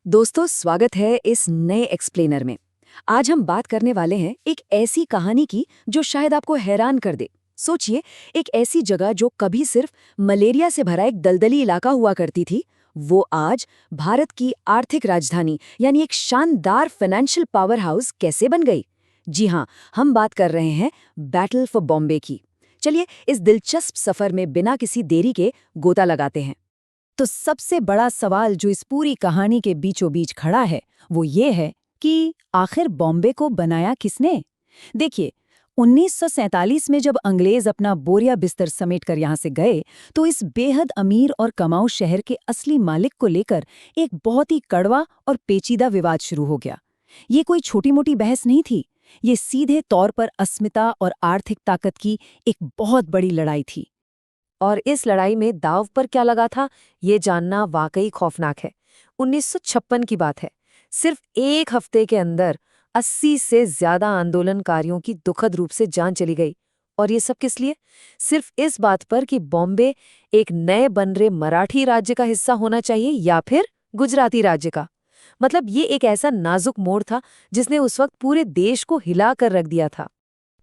दोस्तों, स्वागत है इस नए एक्सप्लेनर में। आज हम बात करने वाले हैं एक ऐसी कहानी की जो शायद आपको हैरान कर दे। सोचिए, एक ऐसी जगह जो कभी सिर्फ मलेरिया से भरा एक दलदली इलाका हुआ करती थी, वो आज भारत की आर्थिक राजधानी यानी एक शानदार फाइनेंशियल पावर हाउस कैसे बन गई। जी हाँ, हम बात कर रहे हैं बैटल फॉर बॉम्बे की। चलिए इस दिलचस्प सफर में बिना किसी देरी के गोता लगाते हैं। तो सबसे बड़ा सवाल जो इस पूरी कहानी के बीचों बीच खड़ा है वो ये है कि आखिर बॉम्बे को बनाया किसने। देखिए, 1947 में जब अंग्रेज अपना बोरिया बिस्तर समेटकर यहाँ से गए तो इस बेहद अमीर और कमाऊ शहर के असली मालिक को लेकर एक बहुत ही कड़वा और पेचीदा विवाद शुरू हो गया। ये कोई छोटी मोटी बहस नहीं थी, ये सीधे तौर पर अस्मिता और आर्थिक ताकत की एक बहुत बड़ी लड़ाई थी। और इस लड़ाई में दांव पर क्या लगा था, ये जानना वाकई खौफनाक है। 1956 की बात है। सिर्फ एक हफ्ते के अंदर 80 से ज्यादा आंदोलनकारियों की दुखद रूप से जान चली गई। और ये सब किस लिए? सिर्फ इस बात पर कि बॉम्बे एक नए बन रहे मराठी राज्य का हिस्सा होना चाहिए या फिर गुजराती राज्य का। मतलब ये एक ऐसा नाजुक मोड़ था जिसने उस वक्त पूरे देश को हिला कर रख दिया था।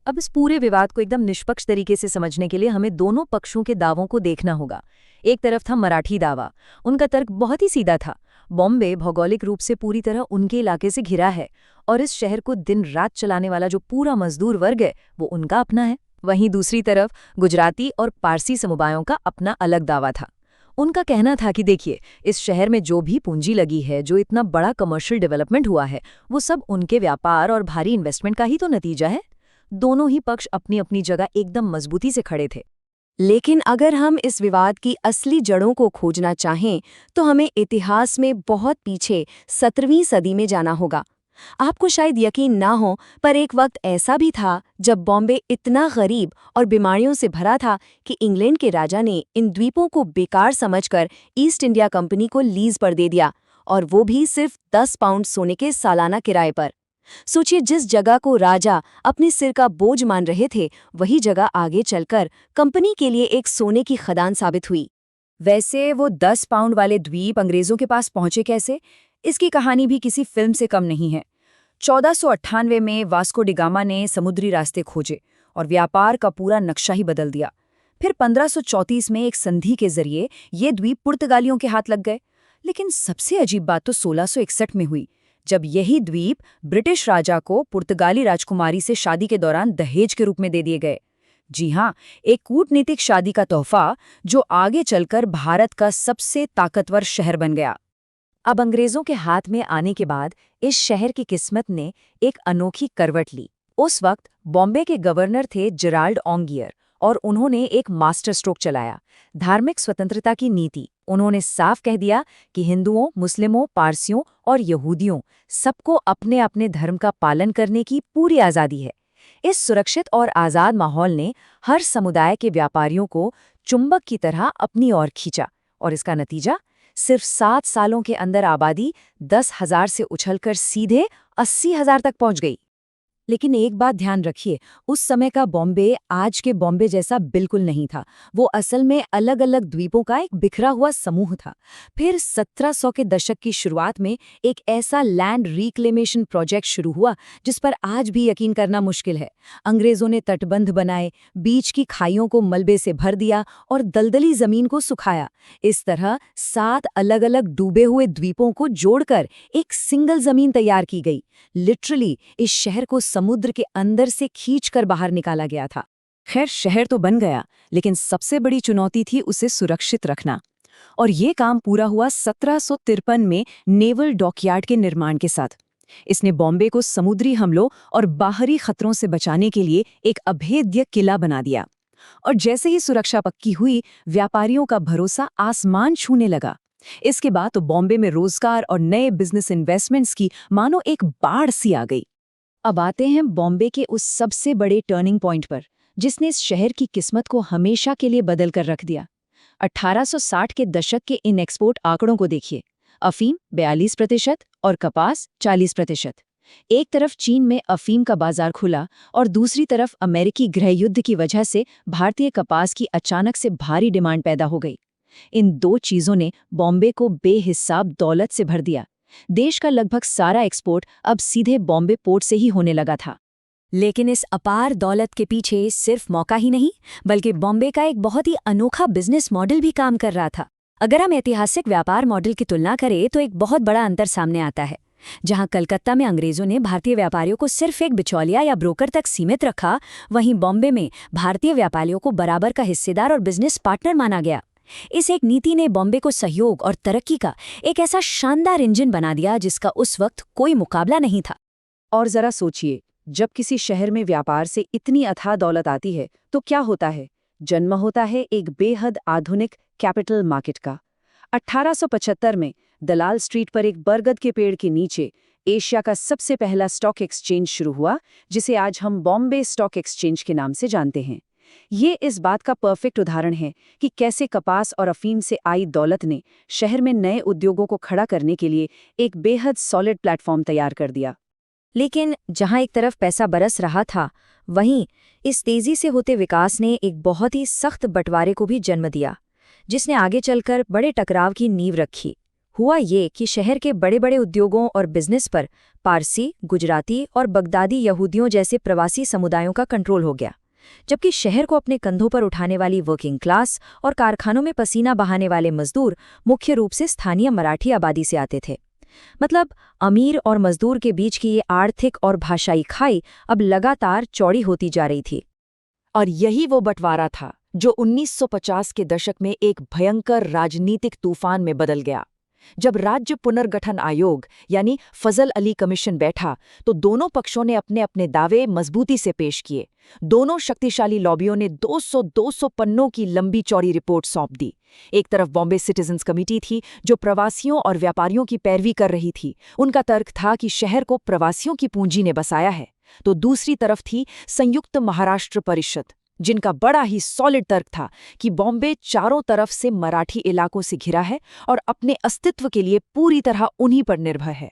अब इस पूरे विवाद को एकदम निष्पक्ष तरीके से समझने के लिए हमें दोनों पक्षों के दावों को देखना होगा। एक तरफ था मराठी दावा। उनका तर्क बहुत ही सीधा था। बॉम्बे भौगोलिक रूप से पूरी तरह उनके इलाके से घिरा है और इस शहर को दिन रात चलाने वाला जो पूरा मजदूर वर्ग है वो उनका अपना है। वहीं दूसरी तरफ गुजराती और पारसी समुदायों का अपना अलग दावा था। उनका कहना था कि देखिए, इस शहर में जो भी पूंजी लगी है, जो इतना बड़ा कमर्शियल डेवलपमेंट हुआ है, वो सब उनके व्यापार और भारी इन्वेस्टमेंट का ही तो नतीजा है। दोनों ही पक्ष अपनी अपनी जगह एकदम मजबूती से खड़े थे। लेकिन अगर हम इस विवाद की असली जड़ों को खोजना चाहें तो हमें इतिहास में बहुत पीछे 17वीं सदी में जाना होगा। आपको शायद यकीन ना हो, पर एक वक्त ऐसा भी था जब बॉम्बे इतना गरीब और बीमारियों से भरा था कि इंग्लैंड के राजा ने इन द्वीपों को बेकार समझकर ईस्ट इंडिया कंपनी को लीज पर दे दिया, और वो भी सिर्फ 10 पाउंड सोने के सालाना किराए पर। सोचिए, जिस जगह को राजा अपने सिर का बोझ मान रहे थे, वही जगह आगे चलकर कंपनी के लिए एक सोने की खदान साबित हुई। वैसे वो 10 पाउंड वाले द्वीप अंग्रेजों के पास पहुंचे कैसे? इसकी कहानी भी किसी फिल्म से कम नहीं है। 1498 में वास्को डिगामा ने समुद्री रास्ते खोजे और व्यापार का पूरा नक्शा ही बदल दिया। फिर 1534 में एक संधि के जरिए ये द्वीप पुर्तगालियों के हाथ लग गए। लेकिन सबसे अजीब बात तो 1661 में हुई, जब यही द्वीप ब्रिटिश राजा को पुर्तगाली राजकुमारी से शादी के दौरान दहेज के रूप में दे दिए गए। जी हाँ, एक कूटनीतिक शादी का तोहफा जो आगे चलकर भारत का सबसे ताकतवर शहर बन गया। अब अंग्रेजों के हाथ में आने के बाद इस शहर की किस्मत ने एक अनोखी करवट ली। उस वक्त बॉम्बे के गवर्नर थे जेराल्ड ऑन्गियर, और उन्होंने एक मास्टर स्ट्रोक चलाया, धार्मिक स्वतंत्रता की नीति। उन्होंने साफ कह दिया कि हिंदुओं, मुस्लिमों, पारसियों और यहूदियों सबको अपने अपने धर्म का पालन करने की पूरी आज़ादी है। इस सुरक्षित और आज़ाद माहौल ने हर समुदाय के व्यापारियों को चुंबक की तरह अपनी ओर खींचा, और इसका नतीजा सिर्फ 7 सालों के अंदर आबादी 10,000 से उछलकर सीधे 80,000 तक पहुंच गई। लेकिन एक बात ध्यान रखिए, उस समय का बॉम्बे आज के बॉम्बे जैसा बिल्कुल नहीं था। वो असल में अलग अलग द्वीपों का एक बिखरा हुआ समूह था। फिर 1700 के दशक की शुरुआत में एक ऐसा लैंड रिक्लेमेशन प्रोजेक्ट शुरू हुआ जिस पर आज भी यकीन करना मुश्किल है। अंग्रेजों ने तटबंध बनाए, बीच की खाइयों को मलबे से भर दिया और दलदली जमीन को सुखाया। इस तरह 7 अलग अलग डूबे हुए द्वीपों को जोड़कर एक सिंगल जमीन तैयार की गई। लिटरली इस शहर को समुद्र के अंदर से खींचकर बाहर निकाला गया था। खैर, शहर तो बन गया, लेकिन सबसे बड़ी चुनौती थी उसे सुरक्षित रखना। और ये काम पूरा हुआ 1753 में नेवल डॉकयार्ड के निर्माण के साथ। इसने बॉम्बे को समुद्री हमलों और बाहरी खतरों से बचाने के लिए एक अभेद्य किला बना दिया। और जैसे ही सुरक्षा पक्की हुई, व्यापारियों का भरोसा आसमान छूने लगा। इसके बाद तो बॉम्बे में रोजगार और नए बिजनेस इन्वेस्टमेंट्स की मानो एक बाढ़ सी आ गई। अब आते हैं बॉम्बे के उस सबसे बड़े टर्निंग पॉइंट पर, जिसने इस शहर की किस्मत को हमेशा के लिए बदल कर रख दिया। 1860 के दशक के इन एक्सपोर्ट आंकड़ों को देखिए। अफीम 42% और कपास 40%। एक तरफ चीन में अफीम का बाजार खुला और दूसरी तरफ अमेरिकी गृहयुद्ध की वजह से भारतीय कपास की अचानक से भारी डिमांड पैदा हो गई। इन दो चीजों ने बॉम्बे को बेहिसाब दौलत से भर दिया। देश का लगभग सारा एक्सपोर्ट अब सीधे बॉम्बे पोर्ट से ही होने लगा था। लेकिन इस अपार दौलत के पीछे सिर्फ मौका ही नहीं, बल्कि बॉम्बे का एक बहुत ही अनोखा बिजनेस मॉडल भी काम कर रहा था। अगर हम ऐतिहासिक व्यापार मॉडल की तुलना करें तो एक बहुत बड़ा अंतर सामने आता है। जहां कलकत्ता में अंग्रेजों ने भारतीय व्यापारियों को सिर्फ एक बिचौलिया या ब्रोकर तक सीमित रखा, वहीं बॉम्बे में भारतीय व्यापारियों को बराबर का हिस्सेदार और बिजनेस पार्टनर माना गया। इस एक नीति ने बॉम्बे को सहयोग और तरक्की का एक ऐसा शानदार इंजन बना दिया जिसका उस वक्त कोई मुकाबला नहीं था। और जरा सोचिए, जब किसी शहर में व्यापार से इतनी अथाह दौलत आती है तो क्या होता है? जन्म होता है एक बेहद आधुनिक कैपिटल मार्केट का। 1875 में दलाल स्ट्रीट पर एक बरगद के पेड़ के नीचे एशिया का सबसे पहला स्टॉक एक्सचेंज शुरू हुआ, जिसे आज हम बॉम्बे स्टॉक एक्सचेंज के नाम से जानते हैं। ये इस बात का परफेक्ट उदाहरण है कि कैसे कपास और अफीम से आई दौलत ने शहर में नए उद्योगों को खड़ा करने के लिए एक बेहद सॉलिड प्लेटफॉर्म तैयार कर दिया। लेकिन जहां एक तरफ पैसा बरस रहा था, वहीं इस तेजी से होते विकास ने एक बहुत ही सख्त बंटवारे को भी जन्म दिया, जिसने आगे चलकर बड़े टकराव की नींव रखी। हुआ ये कि शहर के बड़े बड़े उद्योगों और बिजनेस पर पारसी, गुजराती और बगदादी यहूदियों जैसे प्रवासी समुदायों का कंट्रोल हो गया, जबकि शहर को अपने कंधों पर उठाने वाली वर्किंग क्लास और कारखानों में पसीना बहाने वाले मजदूर मुख्य रूप से स्थानीय मराठी आबादी से आते थे। मतलब अमीर और मजदूर के बीच की ये आर्थिक और भाषाई खाई अब लगातार चौड़ी होती जा रही थी। और यही वो बंटवारा था जो 1950 के दशक में एक भयंकर राजनीतिक तूफान में बदल गया। जब राज्य पुनर्गठन आयोग यानी फजल अली कमीशन बैठा तो दोनों पक्षों ने अपने अपने दावे मजबूती से पेश किए। दोनों शक्तिशाली लॉबियों ने 200 पन्नों की लंबी चौड़ी रिपोर्ट सौंप दी। एक तरफ बॉम्बे सिटीजन्स कमेटी थी जो प्रवासियों और व्यापारियों की पैरवी कर रही थी। उनका तर्क था कि शहर को प्रवासियों की पूंजी ने बसाया है। तो दूसरी तरफ थी संयुक्त महाराष्ट्र परिषद, जिनका बड़ा ही सॉलिड तर्क था कि बॉम्बे चारों तरफ से मराठी इलाकों से घिरा है और अपने अस्तित्व के लिए पूरी तरह उन्हीं पर निर्भर है।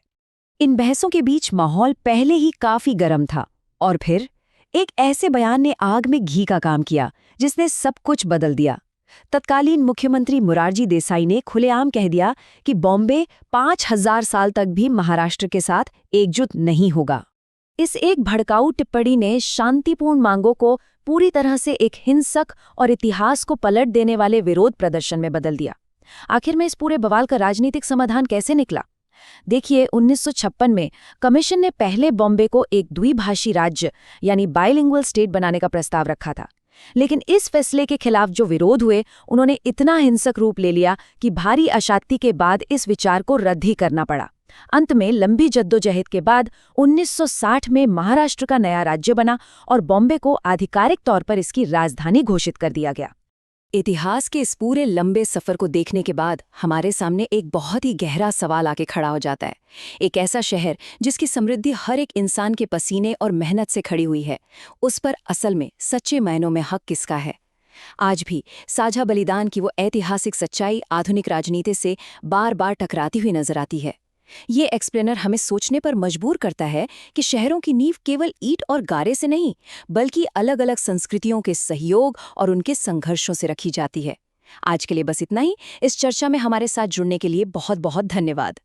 इन बहसों के बीच माहौल पहले ही काफी गर्म था, और फिर एक ऐसे बयान ने आग में घी का काम किया जिसने सब कुछ बदल दिया। तत्कालीन मुख्यमंत्री मोरारजी देसाई ने खुलेआम कह दिया कि बॉम्बे 5000 साल तक भी महाराष्ट्र के साथ एकजुट नहीं होगा। इस एक भड़काऊ टिप्पणी ने शांतिपूर्ण मांगों को पूरी तरह से एक हिंसक और इतिहास को पलट देने वाले विरोध प्रदर्शन में बदल दिया। आखिर में इस पूरे बवाल का राजनीतिक समाधान कैसे निकला? देखिए, 1956 में कमीशन ने पहले बॉम्बे को एक द्विभाषी राज्य यानी बाइलिंगुअल स्टेट बनाने का प्रस्ताव रखा था। लेकिन इस फैसले के खिलाफ जो विरोध हुए, उन्होंने इतना हिंसक रूप ले लिया कि भारी अशांति के बाद इस विचार को रद्द ही करना पड़ा। अंत में लंबी जद्दोजहद के बाद 1960 में महाराष्ट्र का नया राज्य बना और बॉम्बे को आधिकारिक तौर पर इसकी राजधानी घोषित कर दिया गया। इतिहास के इस पूरे लंबे सफर को देखने के बाद हमारे सामने एक बहुत ही गहरा सवाल आके खड़ा हो जाता है। एक ऐसा शहर जिसकी समृद्धि हर एक इंसान के पसीने और मेहनत से खड़ी हुई है, उस पर असल में सच्चे मायनों में हक किसका है? आज भी साझा बलिदान की वो ऐतिहासिक सच्चाई आधुनिक राजनीति से बार बार टकराती हुई नजर आती है। ये एक्सप्लेनर हमें सोचने पर मजबूर करता है कि शहरों की नींव केवल ईंट और गारे से नहीं, बल्कि अलग अलग संस्कृतियों के सहयोग और उनके संघर्षों से रखी जाती है। आज के लिए बस इतना ही। इस चर्चा में हमारे साथ जुड़ने के लिए बहुत बहुत धन्यवाद।